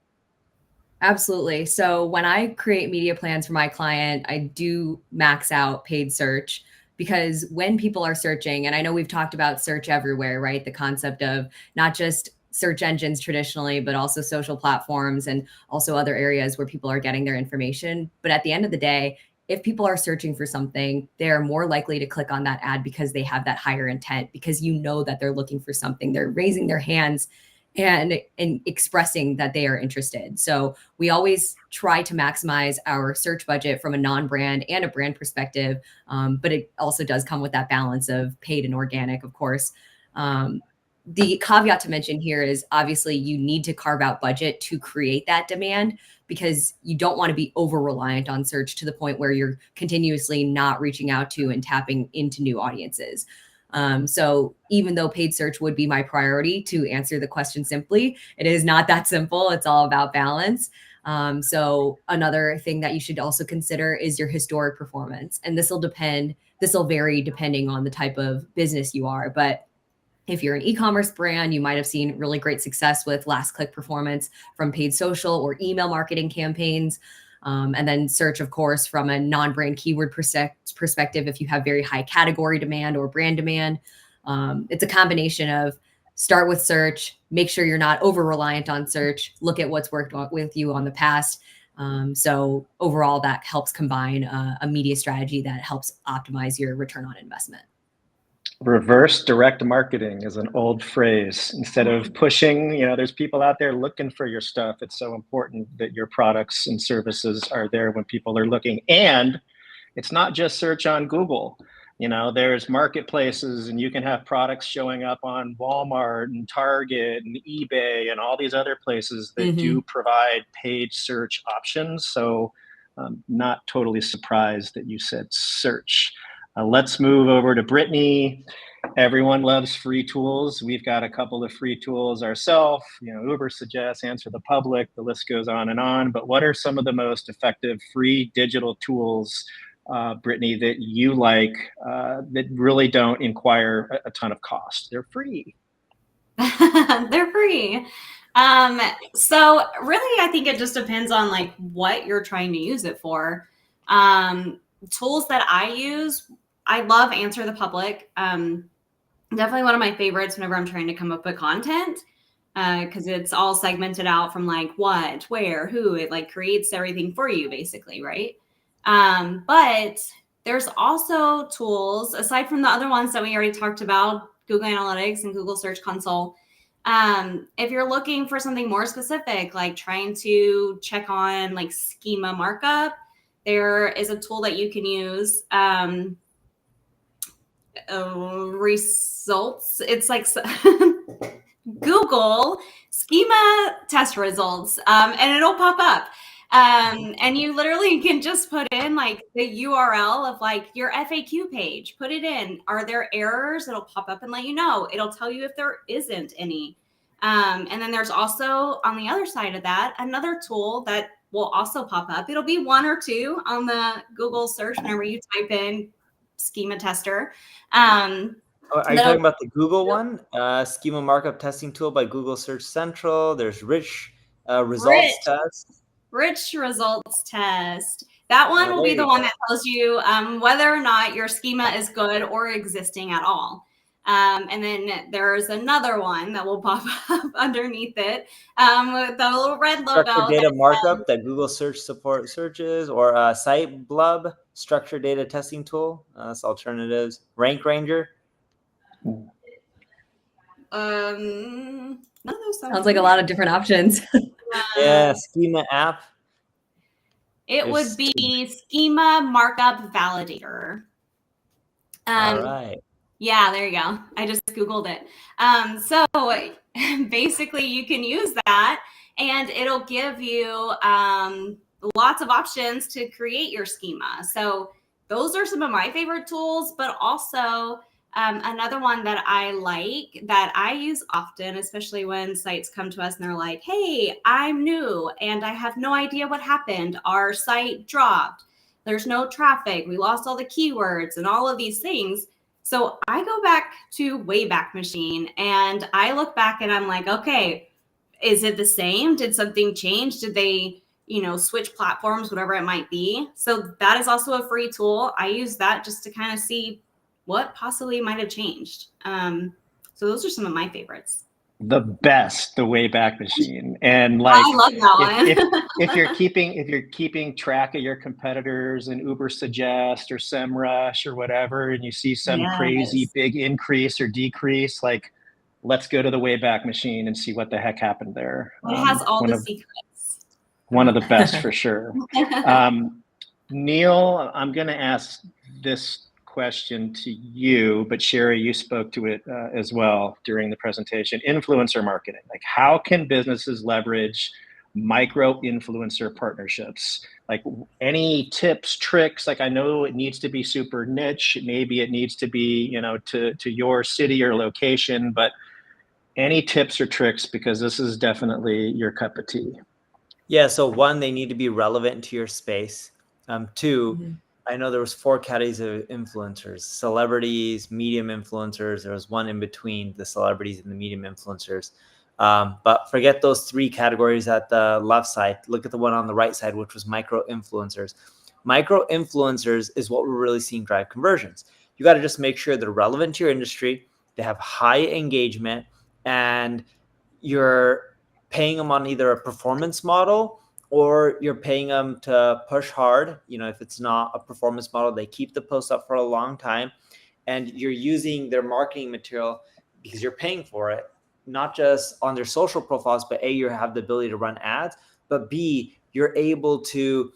Absolutely. So when I create media plans for my client, I do max out paid search, because when people are searching, and I know we've talked about search everywhere, right? The concept of not just search engines traditionally, but also social platforms and also other areas where people are getting their information. But at the end of the day, if people are searching for something, they're more likely to click on that ad because they have that higher intent, because that they're looking for something. They're raising their hands and expressing that they are interested. So we always try to maximize our search budget from a non-brand and a brand perspective, but it also does come with that balance of paid and organic, of course. The caveat to mention here is obviously you need to carve out budget to create that demand, because you don't want to be over-reliant on search to the point where you're continuously not reaching out to and tapping into new audiences. So even though paid search would be my priority, to answer the question simply, it is not that simple. It's all about balance. So another thing that you should also consider is your historic performance. And this will vary depending on the type of business you are. But if you're an e-commerce brand, you might have seen really great success with last click performance from paid social or email marketing campaigns. And then search, of course, from a non-brand keyword perspective, if you have very high category demand or brand demand. It's a combination of start with search, make sure you're not over-reliant on search, look at what's worked with you on the past. So overall, that helps combine a media strategy that helps optimize your return on investment. Reverse direct marketing is an old phrase. Instead of pushing, there's people out there looking for your stuff. It's so important that your products and services are there when people are looking. And it's not just search on Google. There's marketplaces, and you can have products showing up on Walmart and Target and eBay and all these other places that do provide paid search options. So I'm not totally surprised that you said search. Let's move over to Brittany. Everyone loves free tools. We've got a couple of free tools ourselves. Uber Suggest, Answer the Public, the list goes on and on. But what are some of the most effective free digital tools, Brittany, that you like that really don't inquire a ton of cost? They're free. They're free. So really, I think it just depends on what you're trying to use it for. Tools that I use, I love Answer the Public. Definitely one of my favorites whenever I'm trying to come up with content, because it's all segmented out from what, where, who. It creates everything for you, basically, right? But there's also tools, aside from the other ones that we already talked about, Google Analytics and Google Search Console. If you're looking for something more specific, like trying to check on schema markup, there is a tool that you can use, results. It's Google schema test results, and it'll pop up. And you literally can just put in like the URL of like your FAQ page, put it in. Are there errors? It'll pop up and let you know. It'll tell you if there isn't any. And then there's also on the other side of that, another tool that will also pop up. It'll be one or two on the Google search whenever you type in schema tester. Are you talking about the Google one? Schema markup testing tool by Google Search Central. There's rich results test. Rich results test. That one will be the one that tells you whether or not your schema is good or existing at all. And then there's another one that will pop up underneath it with the little red logo. Structured data markup that Google search support searches, or SiteBlub, structured data testing tool. That's alternatives. Rank Ranger. None of those Sounds like a lot of different options. Yeah, Schema app. It would be Schema Markup Validator. All right. Yeah, there you go. I just Googled it. So basically you can use that and it'll give you lots of options to create your schema. So those are some of my favorite tools, but also another one that I like that I use often, especially when sites come to us and they're like, hey, I'm new and I have no idea what happened. Our site dropped. There's no traffic. We lost all the keywords and all of these things. So I go back to Wayback Machine and I look back and I'm like, okay, is it the same? Did something change? Did they, switch platforms, whatever it might be? So that is also a free tool. I use that just to kind of see what possibly might have changed. So those are some of my favorites. The best, the Wayback Machine. And like, I love that one. if you're keeping track of your competitors in Ubersuggest or SEMrush or whatever, and you see some crazy big increase or decrease, like, let's go to the Wayback Machine and see what the heck happened there. It has all the secrets. One of the best for sure. Neil, I'm going to ask this question to you, but Sherry, you spoke to it as well during the presentation. Influencer marketing, like how can businesses leverage micro influencer partnerships? Like any tips, tricks? Like I know it needs to be super niche. Maybe it needs to be, to your city or location, but any tips or tricks, because this is definitely your cup of tea. Yeah. So one, they need to be relevant to your space. Two, I know there was 4 categories of influencers: celebrities, medium influencers. There was one in between the celebrities and the medium influencers. But forget those 3 categories at the left side. Look at the one on the right side, which was micro influencers. Micro influencers is what we're really seeing drive conversions. You got to just make sure they're relevant to your industry, they have high engagement, and you're paying them on either a performance model or you're paying them to push hard. If it's not a performance model, they keep the post up for a long time, and you're using their marketing material because you're paying for it, not just on their social profiles, but A, you have the ability to run ads, but B, you're able to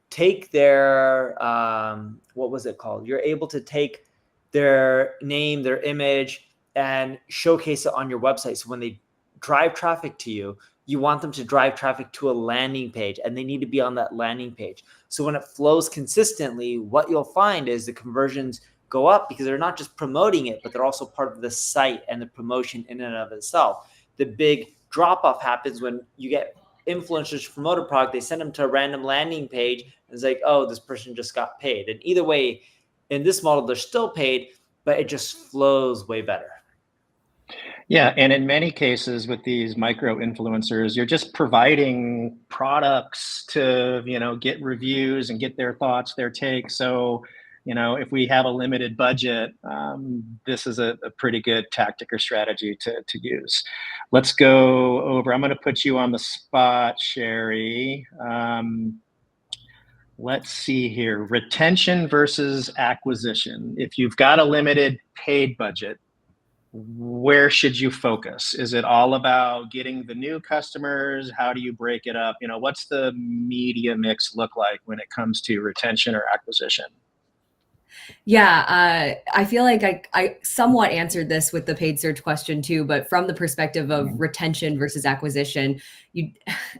take their, You're able to take their name, their image, and showcase it on your website. So when they drive traffic to you, you want them to drive traffic to a landing page, and they need to be on that landing page. So when it flows consistently, what you'll find is the conversions go up because they're not just promoting it, but they're also part of the site and the promotion in and of itself. The big drop off happens when you get influencers to promote a product, they send them to a random landing page, and it's like, oh, this person just got paid. And either way, in this model, they're still paid, but it just flows way better. Yeah, and in many cases with these micro influencers, you're just providing products to, get reviews and get their thoughts, their takes. So, if we have a limited budget, this is a pretty good tactic or strategy to use. Let's go over. I'm going to put you on the spot, Sherry. Let's see here. Retention versus acquisition. If you've got a limited paid budget, where should you focus? Is it all about getting the new customers? How do you break it up? What's the media mix look like when it comes to retention or acquisition? Yeah, I feel like I somewhat answered this with the paid search question too, but from the perspective of retention versus acquisition, you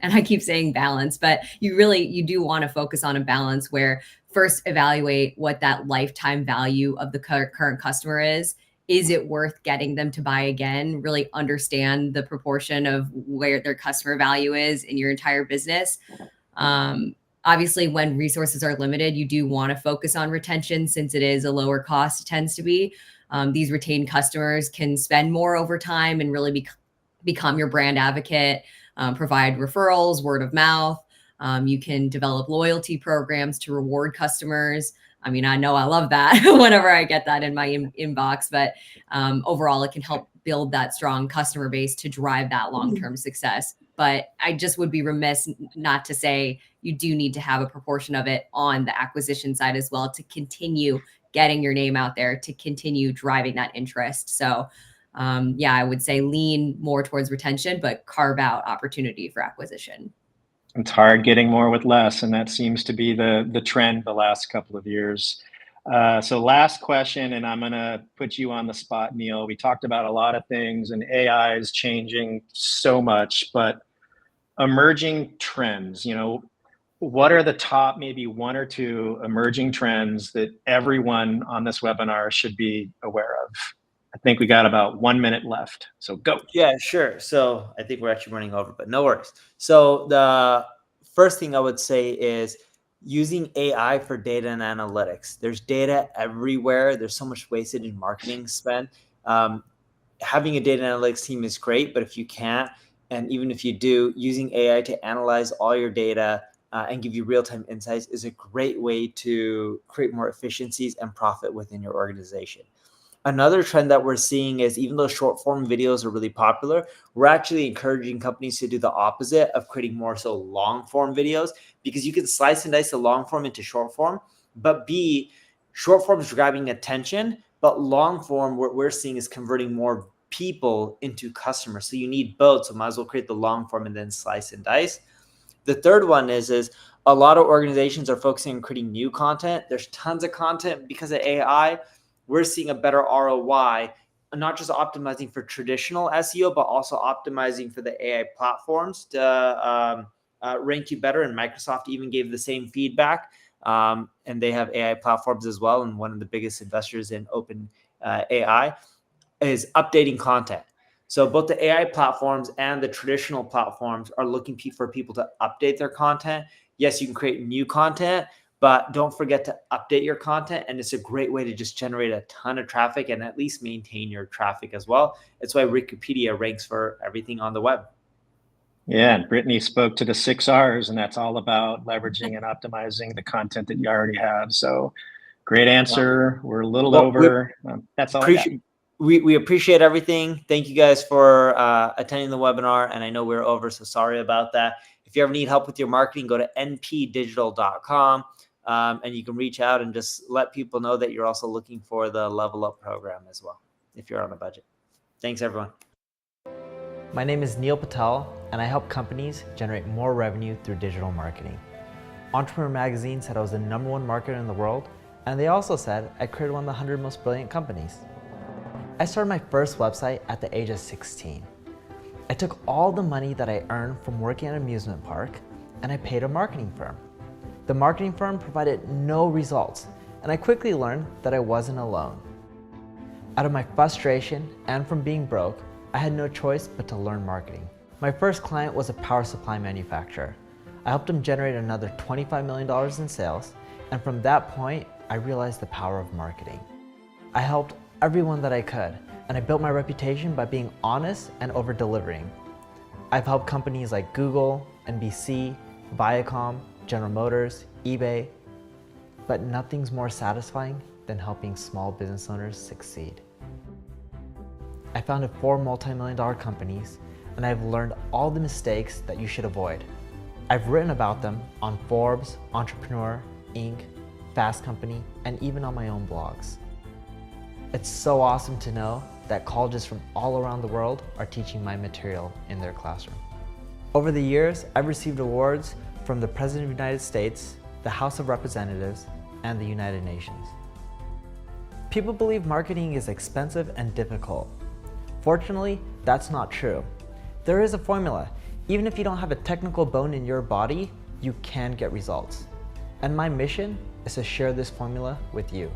and I keep saying balance, but you do want to focus on a balance where first evaluate what that lifetime value of the current customer is. Is it worth getting them to buy again? Really understand the proportion of where their customer value is in your entire business. Um, Obviously, when resources are limited, you do want to focus on retention since it is a lower cost, it tends to be. These retained customers can spend more over time and really become your brand advocate, provide referrals, word of mouth. You can develop loyalty programs to reward customers. I mean, I know I love that whenever I get that in my inbox, but overall, it can help build that strong customer base to drive that long-term success. But I just would be remiss not to say you do need to have a proportion of it on the acquisition side as well to continue getting your name out there, to continue driving that interest. So yeah, I would say lean more towards retention, but carve out opportunity for acquisition. It's hard getting more with less, and that seems to be the trend the last couple of years. So last question, and I'm going to put you on the spot, Neil. We talked about a lot of things, and AI is changing so much, but emerging trends, what are the top maybe one or two emerging trends that everyone on this webinar should be aware of? I think we got about 1 minute left, so go. Yeah, sure. So I think we're actually running over, but no worries. So the first thing I would say is using AI for data and analytics. There's data everywhere. There's so much wasted in marketing spend. Having a data analytics team is great, but if you can't, and even if you do, using AI to analyze all your data and give you real-time insights is a great way to create more efficiencies and profit within your organization. Another trend that we're seeing is even though short form videos are really popular, we're actually encouraging companies to do the opposite of creating more so long form videos, because you can slice and dice the long form into short form, but short form is grabbing attention, but long form, what we're seeing is converting more people into customers. So you need both. So might as well create the long form and then slice and dice. The third one is a lot of organizations are focusing on creating new content. There's tons of content because of AI. We're seeing a better ROI, not just optimizing for traditional SEO, but also optimizing for the AI platforms to rank you better. And Microsoft even gave the same feedback. And they have AI platforms as well. And one of the biggest investors in Open AI is updating content. So both the AI platforms and the traditional platforms are looking for people to update their content. Yes, you can create new content, but don't forget to update your content. And it's a great way to just generate a ton of traffic and at least maintain your traffic as well. It's why Wikipedia ranks for everything on the web. Yeah, and Brittany spoke to the 6 R's, and that's all about leveraging and optimizing the content that you already have. So great answer. We're a little over. That's all I got. We appreciate everything. Thank you guys for attending the webinar. And I know we're over, so sorry about that. If you ever need help with your marketing, go to npdigital.com. And you can reach out and just let people know that you're also looking for the Level Up program as well, if you're on a budget. Thanks, everyone. My name is Neil Patel, and I help companies generate more revenue through digital marketing. Entrepreneur Magazine said I was the #1 marketer in the world, and they also said I created one of the 100 most brilliant companies. I started my first website at the age of 16. I took all the money that I earned from working at an amusement park, and I paid a marketing firm. The marketing firm provided no results, and I quickly learned that I wasn't alone. Out of my frustration and from being broke, I had no choice but to learn marketing. My first client was a power supply manufacturer. I helped them generate another $25 million in sales, and from that point, I realized the power of marketing. I helped everyone that I could, and I built my reputation by being honest and over-delivering. I've helped companies like Google, NBC, Viacom, General Motors, eBay, but nothing's more satisfying than helping small business owners succeed. I founded 4 multi-million-dollar companies, and I've learned all the mistakes that you should avoid. I've written about them on Forbes, Entrepreneur, Inc., Fast Company, and even on my own blogs. It's so awesome to know that colleges from all around the world are teaching my material in their classroom. Over the years, I've received awards from the President of the United States, the House of Representatives, and the United Nations. People believe marketing is expensive and difficult. Fortunately, that's not true. There is a formula. Even if you don't have a technical bone in your body, you can get results. And my mission is to share this formula with you.